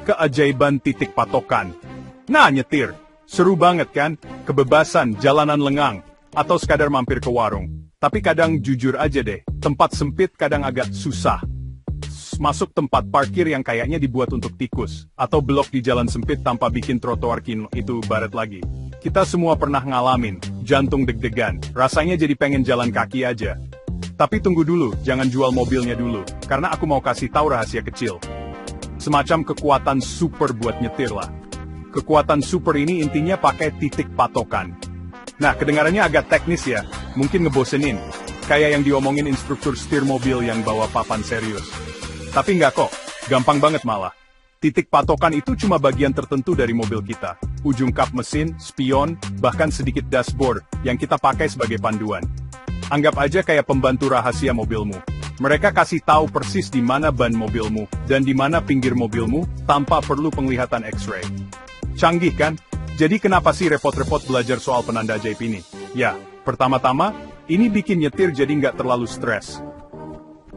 keajaiban titik patokan. Nah, nyetir. Seru banget kan? Kebebasan, jalanan lengang, atau sekadar mampir ke warung. Tapi kadang jujur aja deh, tempat sempit kadang agak susah. Masuk tempat parkir yang kayaknya dibuat untuk tikus, atau blok di jalan sempit tanpa bikin trotoar itu baret lagi. Kita semua pernah ngalamin, jantung deg-degan, rasanya jadi pengen jalan kaki aja. Tapi tunggu dulu, jangan jual mobilnya dulu, karena aku mau kasih tahu rahasia kecil. Semacam kekuatan super buat nyetir lah. Kekuatan super ini intinya pakai titik patokan. Nah, kedengarannya agak teknis ya, mungkin ngebosenin. Kayak yang diomongin instruktur setir mobil yang bawa papan serius. Tapi nggak kok, gampang banget malah. Titik patokan itu cuma bagian tertentu dari mobil kita. Ujung kap mesin, spion, bahkan sedikit dashboard yang kita pakai sebagai panduan. Anggap aja kayak pembantu rahasia mobilmu. Mereka kasih tahu persis di mana ban mobilmu dan di mana pinggir mobilmu tanpa perlu penglihatan X-ray. Canggih kan? Jadi kenapa sih repot-repot belajar soal penanda ajaib ini? Ya, pertama-tama, ini bikin nyetir jadi nggak terlalu stres.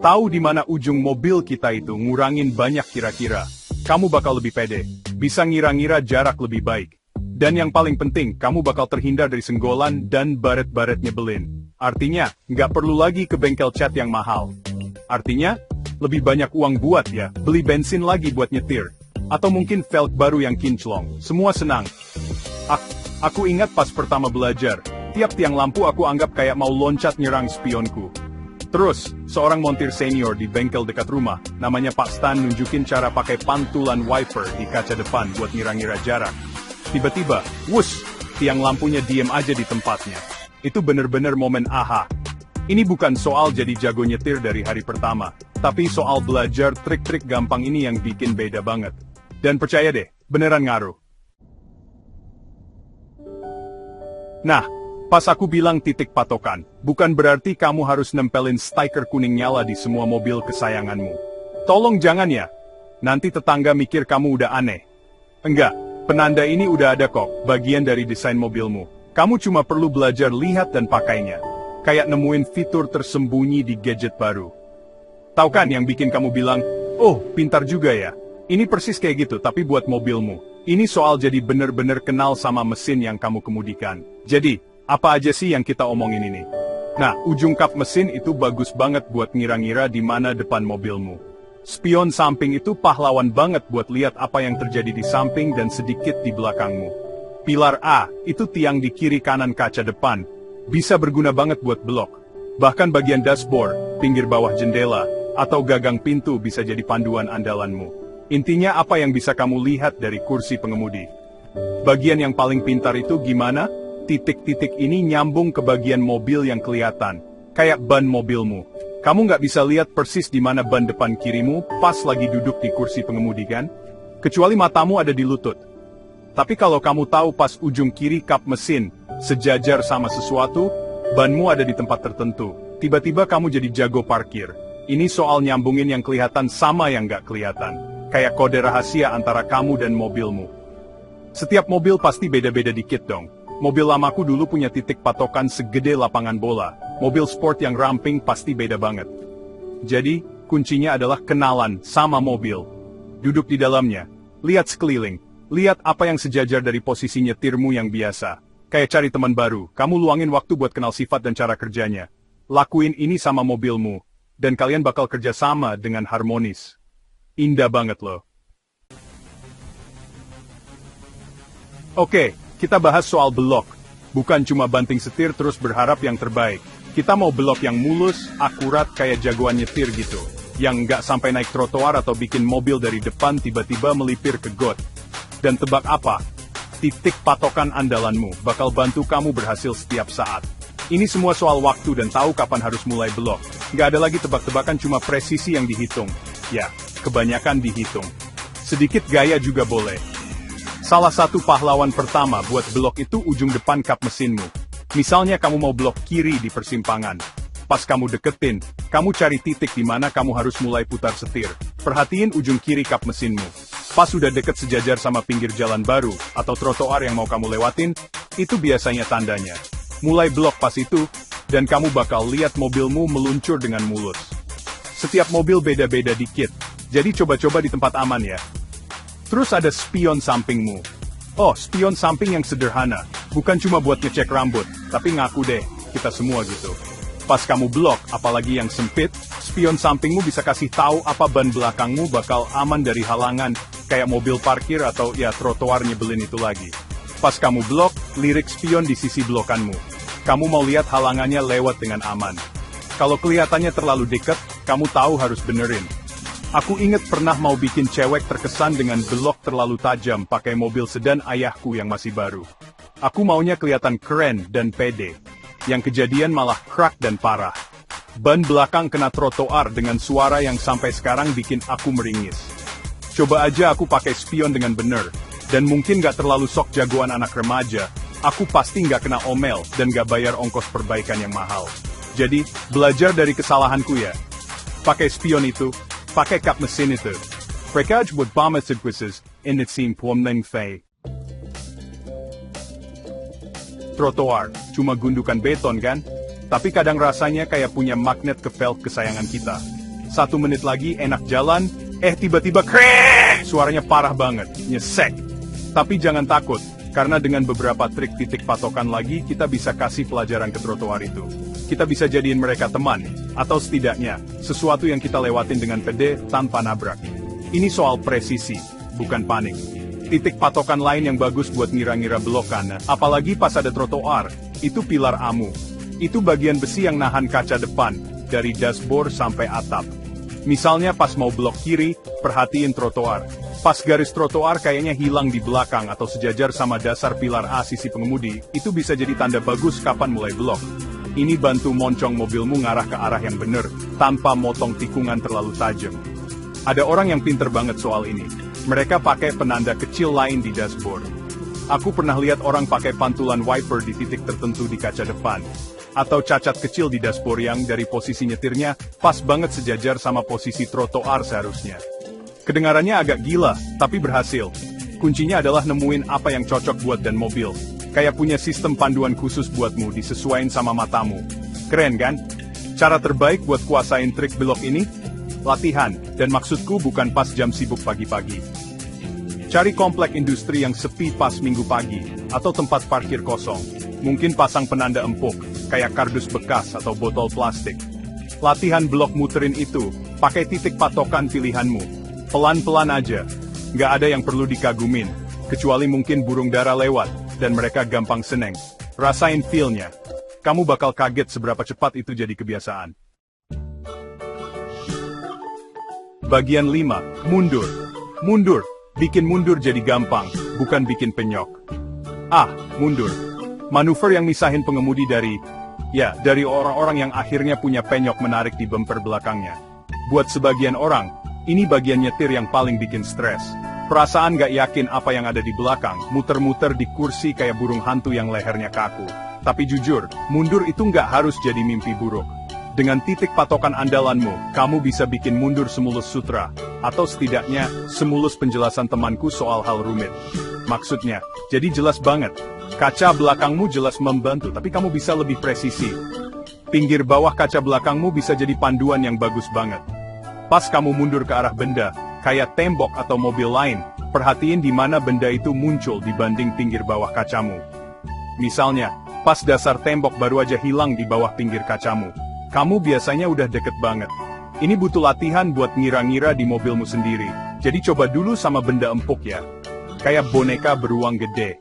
Tahu di mana ujung mobil kita itu ngurangin banyak kira-kira. Kamu bakal lebih pede, bisa ngira-ngira jarak lebih baik. Dan yang paling penting, kamu bakal terhindar dari senggolan dan baret-baret nyebelin. Artinya, nggak perlu lagi ke bengkel cat yang mahal. Artinya, lebih banyak uang buat ya, beli bensin lagi buat nyetir. Atau mungkin velg baru yang kinclong, semua senang. Aku ingat pas pertama belajar, tiap tiang lampu aku anggap kayak mau loncat nyerang spionku. Terus, seorang montir senior di bengkel dekat rumah, namanya Pak Stan nunjukin cara pakai pantulan wiper di kaca depan buat ngira-ngira jarak. Tiba-tiba, wush, tiang lampunya diem aja di tempatnya. Itu bener-bener momen aha. Ini bukan soal jadi jago nyetir dari hari pertama, tapi soal belajar trik-trik gampang ini yang bikin beda banget. Dan percaya deh, beneran ngaruh. Nah, pas aku bilang titik patokan, bukan berarti kamu harus nempelin stiker kuning nyala di semua mobil kesayanganmu. Tolong jangan ya. Nanti tetangga mikir kamu udah aneh. Enggak, penanda ini udah ada kok, bagian dari desain mobilmu. Kamu cuma perlu belajar lihat dan pakainya. Kayak nemuin fitur tersembunyi di gadget baru. Tahu kan yang bikin kamu bilang, oh, pintar juga ya. Ini persis kayak gitu, tapi buat mobilmu. Ini soal jadi bener-bener kenal sama mesin yang kamu kemudikan. Jadi, apa aja sih yang kita omongin ini? Nah, ujung kap mesin itu bagus banget buat ngira-ngira di mana depan mobilmu. Spion samping itu pahlawan banget buat lihat apa yang terjadi di samping dan sedikit di belakangmu. Pilar A, itu tiang di kiri kanan kaca depan. Bisa berguna banget buat blok. Bahkan bagian dashboard, pinggir bawah jendela, atau gagang pintu bisa jadi panduan andalanmu. Intinya apa yang bisa kamu lihat dari kursi pengemudi. Bagian yang paling pintar itu gimana? Titik-titik ini nyambung ke bagian mobil yang kelihatan. Kayak ban mobilmu. Kamu nggak bisa lihat persis di mana ban depan kirimu pas lagi duduk di kursi pengemudi kan? Kecuali matamu ada di lutut. Tapi kalau kamu tahu pas ujung kiri kap mesin, sejajar sama sesuatu, banmu ada di tempat tertentu. Tiba-tiba kamu jadi jago parkir. Ini soal nyambungin yang kelihatan sama yang nggak kelihatan. Kayak kode rahasia antara kamu dan mobilmu. Setiap mobil pasti beda-beda dikit dong. Mobil lamaku dulu punya titik patokan segede lapangan bola. Mobil sport yang ramping pasti beda banget. Jadi, kuncinya adalah kenalan sama mobil. Duduk di dalamnya, lihat sekeliling, lihat apa yang sejajar dari posisi nyetirmu yang biasa. Kayak cari teman baru, kamu luangin waktu buat kenal sifat dan cara kerjanya. Lakuin ini sama mobilmu, dan kalian bakal kerja sama dengan harmonis. Indah banget loh. Oke, kita bahas soal belok. Bukan cuma banting setir terus berharap yang terbaik. Kita mau belok yang mulus, akurat kayak jagoan nyetir gitu. Yang nggak sampai naik trotoar atau bikin mobil dari depan tiba-tiba melipir ke got. Dan tebak apa? Titik patokan andalanmu bakal bantu kamu berhasil setiap saat. Ini semua soal waktu dan tahu kapan harus mulai belok. Nggak ada lagi tebak-tebakan, cuma presisi yang dihitung. Ya, kebanyakan dihitung. Sedikit gaya juga boleh. Salah satu pahlawan pertama buat belok itu ujung depan kap mesinmu. Misalnya kamu mau belok kiri di persimpangan. Pas kamu deketin, kamu cari titik di mana kamu harus mulai putar setir. Perhatiin ujung kiri kap mesinmu. Pas sudah deket sejajar sama pinggir jalan baru, atau trotoar yang mau kamu lewatin, itu biasanya tandanya. Mulai blok pas itu, dan kamu bakal lihat mobilmu meluncur dengan mulus. Setiap mobil beda-beda dikit, jadi coba-coba di tempat aman ya. Terus ada spion sampingmu. Oh, spion samping yang sederhana. Bukan cuma buat ngecek rambut, tapi ngaku deh, kita semua gitu. Pas kamu blok, apalagi yang sempit, spion sampingmu bisa kasih tahu apa ban belakangmu bakal aman dari halangan, kayak mobil parkir atau ya trotoar nyebelin itu lagi. Pas kamu blok, lirik spion di sisi blokanmu. Kamu mau lihat halangannya lewat dengan aman. Kalau kelihatannya terlalu dekat, kamu tahu harus benerin. Aku inget pernah mau bikin cewek terkesan dengan belok terlalu tajam pakai mobil sedan ayahku yang masih baru. Aku maunya kelihatan keren dan pede. Yang kejadian malah crack dan parah. Ban belakang kena trotoar dengan suara yang sampai sekarang bikin aku meringis. Coba aja aku pakai spion dengan bener. Dan mungkin gak terlalu sok jagoan anak remaja, aku pasti gak kena omel dan gak bayar ongkos perbaikan yang mahal. Jadi, belajar dari kesalahanku ya. Pakai spion itu. Pakai kap mesin itu. Package buat bomber sequences, ini sim pomneng fei. Trotoar, cuma gundukan beton kan? Tapi kadang rasanya kayak punya magnet ke velg kesayangan kita. 1 menit lagi enak jalan, tiba-tiba krek! Suaranya parah banget, nyesek. Tapi jangan takut, karena dengan beberapa trik titik patokan lagi kita bisa kasih pelajaran ke trotoar itu. Kita bisa jadiin mereka teman, atau setidaknya, sesuatu yang kita lewatin dengan pede tanpa nabrak. Ini soal presisi, bukan panik. Titik patokan lain yang bagus buat ngira-ngira belokan, apalagi pas ada trotoar, itu pilar amu. Itu bagian besi yang nahan kaca depan, dari dashboard sampai atap. Misalnya pas mau belok kiri, perhatiin trotoar. Pas garis trotoar kayaknya hilang di belakang atau sejajar sama dasar pilar A sisi pengemudi, itu bisa jadi tanda bagus kapan mulai belok. Ini bantu moncong mobilmu ngarah ke arah yang bener, tanpa motong tikungan terlalu tajam. Ada orang yang pinter banget soal ini. Mereka pakai penanda kecil lain di dashboard. Aku pernah lihat orang pakai pantulan wiper di titik tertentu di kaca depan. Atau cacat kecil di dashboard yang dari posisi nyetirnya, pas banget sejajar sama posisi trotoar seharusnya. Kedengarannya agak gila, tapi berhasil. Kuncinya adalah nemuin apa yang cocok buat dan mobil. Kayak punya sistem panduan khusus buatmu disesuaiin sama matamu. Keren kan? Cara terbaik buat kuasain trik belok ini? Latihan, dan maksudku bukan pas jam sibuk pagi-pagi. Cari komplek industri yang sepi pas minggu pagi, atau tempat parkir kosong. Mungkin pasang penanda empuk, kayak kardus bekas atau botol plastik. Latihan blok muterin itu, pakai titik patokan pilihanmu. Pelan-pelan aja. Nggak ada yang perlu dikagumin, kecuali mungkin burung dara lewat. Dan mereka gampang seneng. Rasain feel-nya. Kamu bakal kaget seberapa cepat itu jadi kebiasaan. Bagian 5. Mundur. Mundur. Bikin mundur jadi gampang, bukan bikin penyok. Mundur. Manuver yang misahin pengemudi dari orang-orang yang akhirnya punya penyok menarik di bumper belakangnya. Buat sebagian orang, ini bagian nyetir yang paling bikin stres. Perasaan gak yakin apa yang ada di belakang, muter-muter di kursi kayak burung hantu yang lehernya kaku. Tapi jujur, mundur itu gak harus jadi mimpi buruk. Dengan titik patokan andalanmu, kamu bisa bikin mundur semulus sutra. Atau setidaknya, semulus penjelasan temanku soal hal rumit. Maksudnya, jadi jelas banget. Kaca belakangmu jelas membantu, tapi kamu bisa lebih presisi. Pinggir bawah kaca belakangmu bisa jadi panduan yang bagus banget. Pas kamu mundur ke arah benda, kayak tembok atau mobil lain, perhatiin di mana benda itu muncul dibanding pinggir bawah kacamu. Misalnya, pas dasar tembok baru aja hilang di bawah pinggir kacamu. Kamu biasanya udah deket banget. Ini butuh latihan buat ngira-ngira di mobilmu sendiri. Jadi coba dulu sama benda empuk ya. Kayak boneka beruang gede.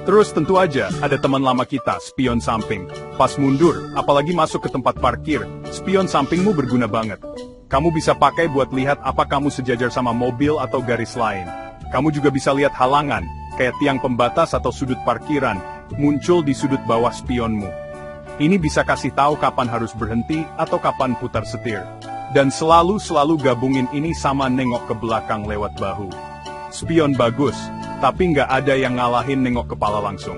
Terus tentu aja, ada teman lama kita, spion samping. Pas mundur, apalagi masuk ke tempat parkir, spion sampingmu berguna banget. Kamu bisa pakai buat lihat apa kamu sejajar sama mobil atau garis lain. Kamu juga bisa lihat halangan, kayak tiang pembatas atau sudut parkiran, muncul di sudut bawah spionmu. Ini bisa kasih tahu kapan harus berhenti atau kapan putar setir. Dan selalu gabungin ini sama nengok ke belakang lewat bahu. Spion bagus, tapi nggak ada yang ngalahin nengok kepala langsung.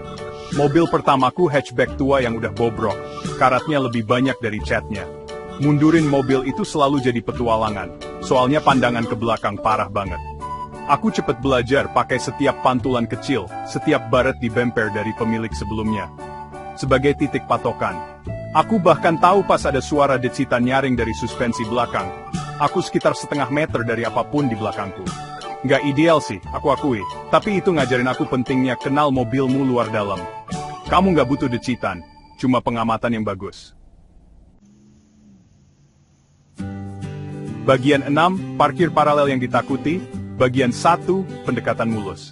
Mobil pertamaku hatchback tua yang udah bobrok, karatnya lebih banyak dari catnya. Mundurin mobil itu selalu jadi petualangan, soalnya pandangan ke belakang parah banget. Aku cepet belajar pakai setiap pantulan kecil, setiap baret di bumper dari pemilik sebelumnya. Sebagai titik patokan. Aku bahkan tahu pas ada suara decitan nyaring dari suspensi belakang. Aku sekitar setengah meter dari apapun di belakangku. Nggak ideal sih, aku akui. Tapi itu ngajarin aku pentingnya kenal mobilmu luar dalam. Kamu nggak butuh decitan, cuma pengamatan yang bagus. Bagian 6, parkir paralel yang ditakuti. Bagian 1, pendekatan mulus.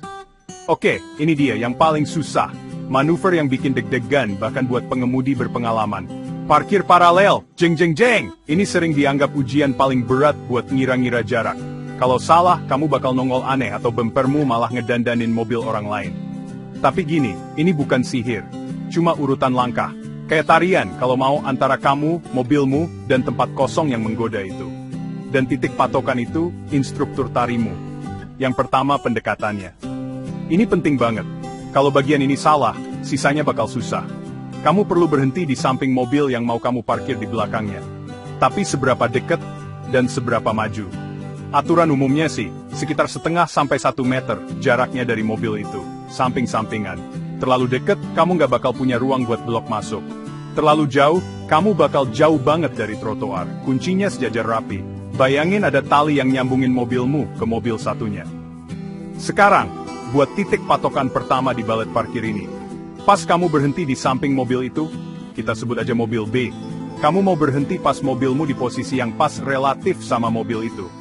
Oke, ini dia yang paling susah. Manuver yang bikin deg-degan bahkan buat pengemudi berpengalaman. Parkir paralel, jeng jeng jeng. Ini sering dianggap ujian paling berat buat ngira-ngira jarak. Kalau salah, kamu bakal nongol aneh atau bempermu malah ngedandanin mobil orang lain. Tapi gini, ini bukan sihir. Cuma urutan langkah. Kayak tarian kalau mau antara kamu, mobilmu, dan tempat kosong yang menggoda itu. Dan titik patokan itu, instruktur tarimu. Yang pertama pendekatannya. Ini penting banget. Kalau bagian ini salah, sisanya bakal susah. Kamu perlu berhenti di samping mobil yang mau kamu parkir di belakangnya. Tapi seberapa dekat dan seberapa maju. Aturan umumnya sih, sekitar setengah sampai 1 meter jaraknya dari mobil itu, samping-sampingan. Terlalu dekat, kamu nggak bakal punya ruang buat blok masuk. Terlalu jauh, kamu bakal jauh banget dari trotoar. Kuncinya sejajar rapi. Bayangin ada tali yang nyambungin mobilmu ke mobil satunya. Sekarang, buat titik patokan pertama di balet parkir ini. Pas kamu berhenti di samping mobil itu, kita sebut aja mobil B. Kamu mau berhenti pas mobilmu di posisi yang pas relatif sama mobil itu.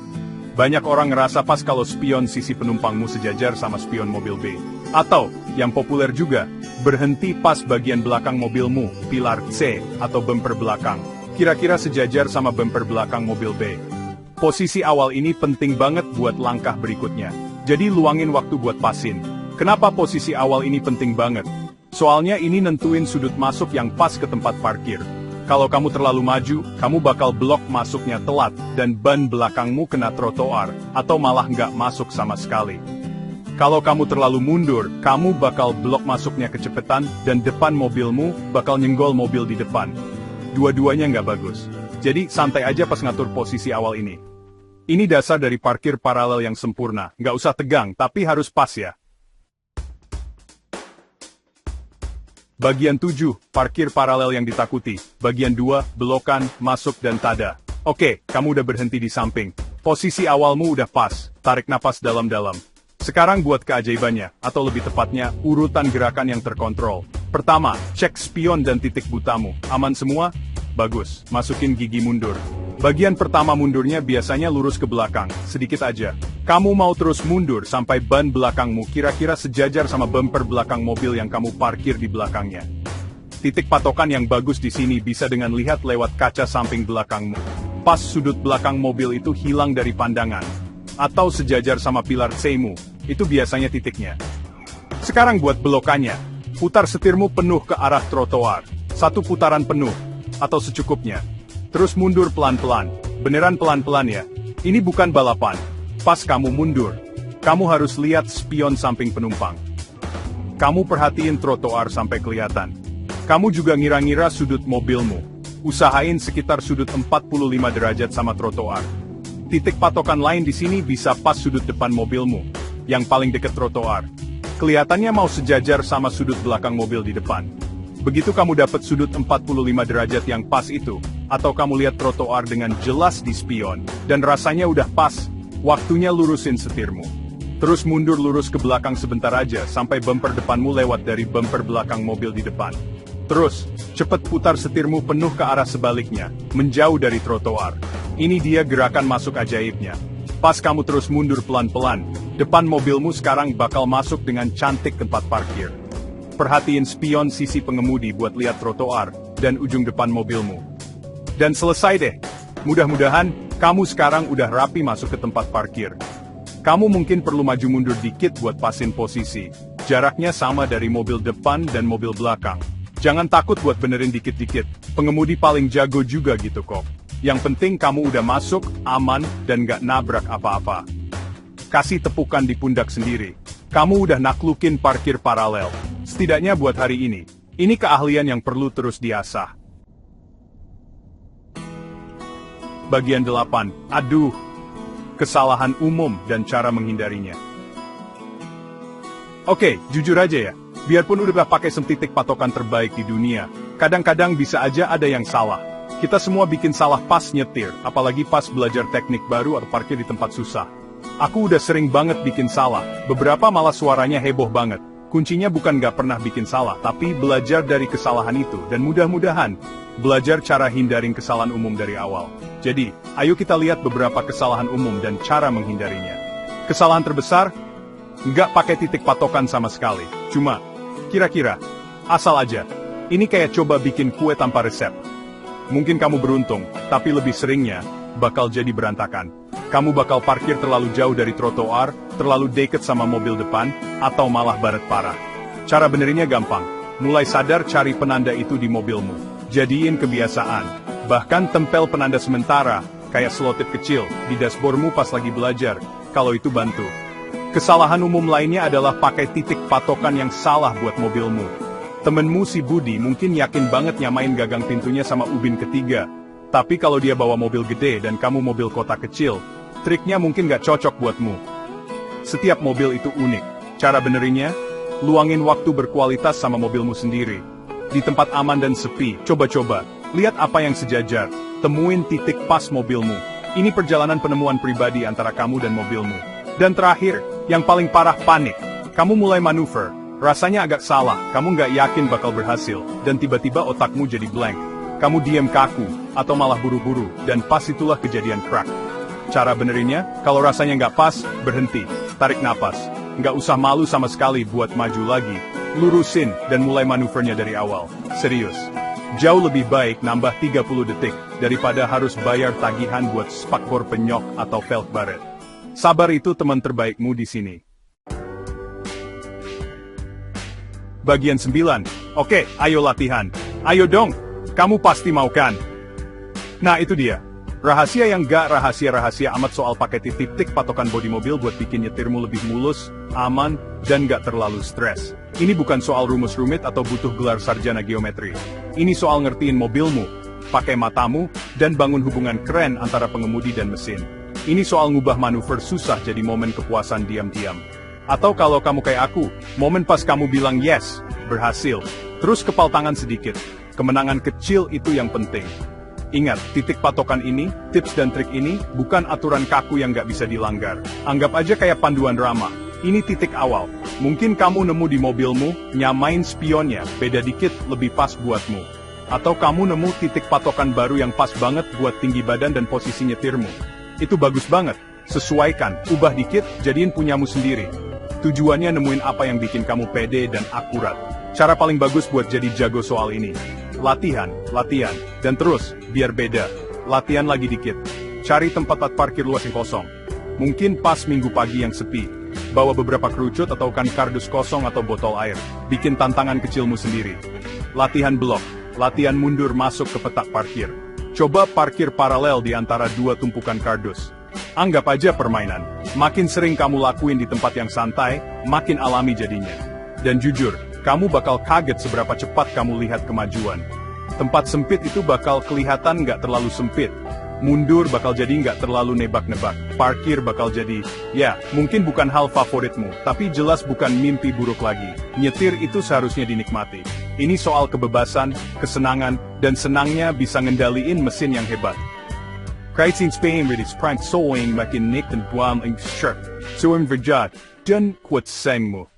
Banyak orang ngerasa pas kalau spion sisi penumpangmu sejajar sama spion mobil B. Atau, yang populer juga, berhenti pas bagian belakang mobilmu, pilar C, atau bumper belakang. Kira-kira sejajar sama bumper belakang mobil B. Posisi awal ini penting banget buat langkah berikutnya. Jadi luangin waktu buat pasin. Kenapa posisi awal ini penting banget? Soalnya ini nentuin sudut masuk yang pas ke tempat parkir. Kalau kamu terlalu maju, kamu bakal blok masuknya telat, dan ban belakangmu kena trotoar, atau malah nggak masuk sama sekali. Kalau kamu terlalu mundur, kamu bakal blok masuknya kecepatan, dan depan mobilmu bakal nyenggol mobil di depan. Dua-duanya nggak bagus. Jadi santai aja pas ngatur posisi awal ini. Ini dasar dari parkir paralel yang sempurna, nggak usah tegang, tapi harus pas ya. Bagian 7, parkir paralel yang ditakuti. Bagian 2, belokan, masuk dan tada. Oke, kamu udah berhenti di samping. Posisi awalmu udah pas, tarik napas dalam-dalam. Sekarang buat keajaibannya, atau lebih tepatnya, urutan gerakan yang terkontrol. Pertama, cek spion dan titik butamu. Aman semua? Bagus, masukin gigi mundur. Bagian pertama mundurnya biasanya lurus ke belakang, sedikit aja. Kamu mau terus mundur sampai ban belakangmu kira-kira sejajar sama bumper belakang mobil yang kamu parkir di belakangnya. Titik patokan yang bagus di sini bisa dengan lihat lewat kaca samping belakangmu. Pas sudut belakang mobil itu hilang dari pandangan. Atau sejajar sama pilar C-mu, itu biasanya titiknya. Sekarang buat belokannya, putar setirmu penuh ke arah trotoar. 1 putaran penuh. Atau secukupnya. Terus mundur pelan-pelan. Beneran pelan-pelan ya. Ini bukan balapan. Pas kamu mundur, kamu harus lihat spion samping penumpang. Kamu perhatiin trotoar sampai kelihatan. Kamu juga ngira-ngira sudut mobilmu. Usahain sekitar sudut 45 derajat sama trotoar. Titik patokan lain di sini bisa pas sudut depan mobilmu, yang paling dekat trotoar. Kelihatannya mau sejajar sama sudut belakang mobil di depan. Begitu kamu dapat sudut 45 derajat yang pas itu, atau kamu lihat trotoar dengan jelas di spion, dan rasanya udah pas, waktunya lurusin setirmu. Terus mundur lurus ke belakang sebentar aja sampai bumper depanmu lewat dari bumper belakang mobil di depan. Terus, cepet putar setirmu penuh ke arah sebaliknya, menjauh dari trotoar. Ini dia gerakan masuk ajaibnya. Pas kamu terus mundur pelan-pelan, depan mobilmu sekarang bakal masuk dengan cantik ke tempat parkir. Perhatiin spion sisi pengemudi buat lihat trotoar, dan ujung depan mobilmu. Dan selesai deh. Mudah-mudahan, kamu sekarang udah rapi masuk ke tempat parkir. Kamu mungkin perlu maju mundur dikit buat pasin posisi. Jaraknya sama dari mobil depan dan mobil belakang. Jangan takut buat benerin dikit-dikit. Pengemudi paling jago juga gitu kok. Yang penting kamu udah masuk, aman, dan gak nabrak apa-apa. Kasih tepukan di pundak sendiri. Kamu udah naklukin parkir paralel. Setidaknya buat hari ini. Ini keahlian yang perlu terus diasah. Bagian 8. Aduh. Kesalahan umum dan cara menghindarinya. Oke, jujur aja ya. Biarpun udah pakai titik patokan terbaik di dunia, kadang-kadang bisa aja ada yang salah. Kita semua bikin salah pas nyetir, apalagi pas belajar teknik baru atau parkir di tempat susah. Aku udah sering banget bikin salah, beberapa malah suaranya heboh banget. Kuncinya bukan gak pernah bikin salah, tapi belajar dari kesalahan itu, dan mudah-mudahan, belajar cara hindarin kesalahan umum dari awal. Jadi, ayo kita lihat beberapa kesalahan umum dan cara menghindarinya. Kesalahan terbesar, nggak pakai titik patokan sama sekali. Cuma, kira-kira, asal aja. Ini kayak coba bikin kue tanpa resep. Mungkin kamu beruntung, tapi lebih seringnya, bakal jadi berantakan. Kamu bakal parkir terlalu jauh dari trotoar, terlalu deket sama mobil depan, atau malah baret parah. Cara benerinnya gampang. Mulai sadar cari penanda itu di mobilmu. Jadiin kebiasaan. Bahkan tempel penanda sementara, kayak selotip kecil, di dashboardmu pas lagi belajar, kalau itu bantu. Kesalahan umum lainnya adalah pakai titik patokan yang salah buat mobilmu. Temenmu si Budi mungkin yakin banget nyamain gagang pintunya sama ubin ketiga. Tapi kalau dia bawa mobil gede dan kamu mobil kota kecil, triknya mungkin gak cocok buatmu. Setiap mobil itu unik. Cara benerinnya, luangin waktu berkualitas sama mobilmu sendiri. Di tempat aman dan sepi, coba-coba, lihat apa yang sejajar, temuin titik pas mobilmu. Ini perjalanan penemuan pribadi antara kamu dan mobilmu. Dan terakhir, yang paling parah panik. Kamu mulai manuver, rasanya agak salah, kamu gak yakin bakal berhasil, dan tiba-tiba otakmu jadi blank. Kamu diem kaku, atau malah buru-buru, dan pas itulah kejadian crack. Cara benerinnya, kalau rasanya nggak pas, berhenti, tarik napas. Nggak usah malu sama sekali buat maju lagi, lurusin, dan mulai manuvernya dari awal. Serius. Jauh lebih baik nambah 30 detik, daripada harus bayar tagihan buat spakbor penyok atau velg baret. Sabar itu teman terbaikmu di sini. Bagian 9. Oke, ayo latihan. Ayo dong. Kamu pasti mau kan? Nah itu dia. Rahasia yang gak rahasia-rahasia amat soal pakai titik patokan bodi mobil buat bikin nyetirmu lebih mulus, aman, dan gak terlalu stres. Ini bukan soal rumus rumit atau butuh gelar sarjana geometri. Ini soal ngertiin mobilmu, pakai matamu, dan bangun hubungan keren antara pengemudi dan mesin. Ini soal ngubah manuver susah jadi momen kepuasan diam-diam. Atau kalau kamu kayak aku, momen pas kamu bilang yes, berhasil, terus kepal tangan sedikit. Kemenangan kecil itu yang penting. Ingat, titik patokan ini, tips dan trik ini, bukan aturan kaku yang gak bisa dilanggar. Anggap aja kayak panduan ramah. Ini titik awal. Mungkin kamu nemu di mobilmu, nyamain spionnya, beda dikit, lebih pas buatmu. Atau kamu nemu titik patokan baru yang pas banget buat tinggi badan dan posisi nyetirmu. Itu bagus banget. Sesuaikan, ubah dikit, jadiin punyamu sendiri. Tujuannya nemuin apa yang bikin kamu pede dan akurat. Cara paling bagus buat jadi jago soal ini. Latihan, latihan, dan terus, biar beda. Latihan lagi dikit. Cari tempat parkir luas yang kosong. Mungkin pas minggu pagi yang sepi. Bawa beberapa kerucut atau kan kardus kosong atau botol air. Bikin tantangan kecilmu sendiri. Latihan blok. Latihan mundur masuk ke petak parkir. Coba parkir paralel di antara dua tumpukan kardus. Anggap aja permainan. Makin sering kamu lakuin di tempat yang santai, makin alami jadinya. Dan jujur, kamu bakal kaget seberapa cepat kamu lihat kemajuan. Tempat sempit itu bakal kelihatan nggak terlalu sempit. Mundur bakal jadi nggak terlalu nebak-nebak. Parkir bakal jadi, ya, mungkin bukan hal favoritmu, tapi jelas bukan mimpi buruk lagi. Nyetir itu seharusnya dinikmati. Ini soal kebebasan, kesenangan, dan senangnya bisa ngendaliin mesin yang hebat. Krijt in Spain with its prank sewing makin nick en buam en shirt. Zo een verjaard, dan kwetsengmu.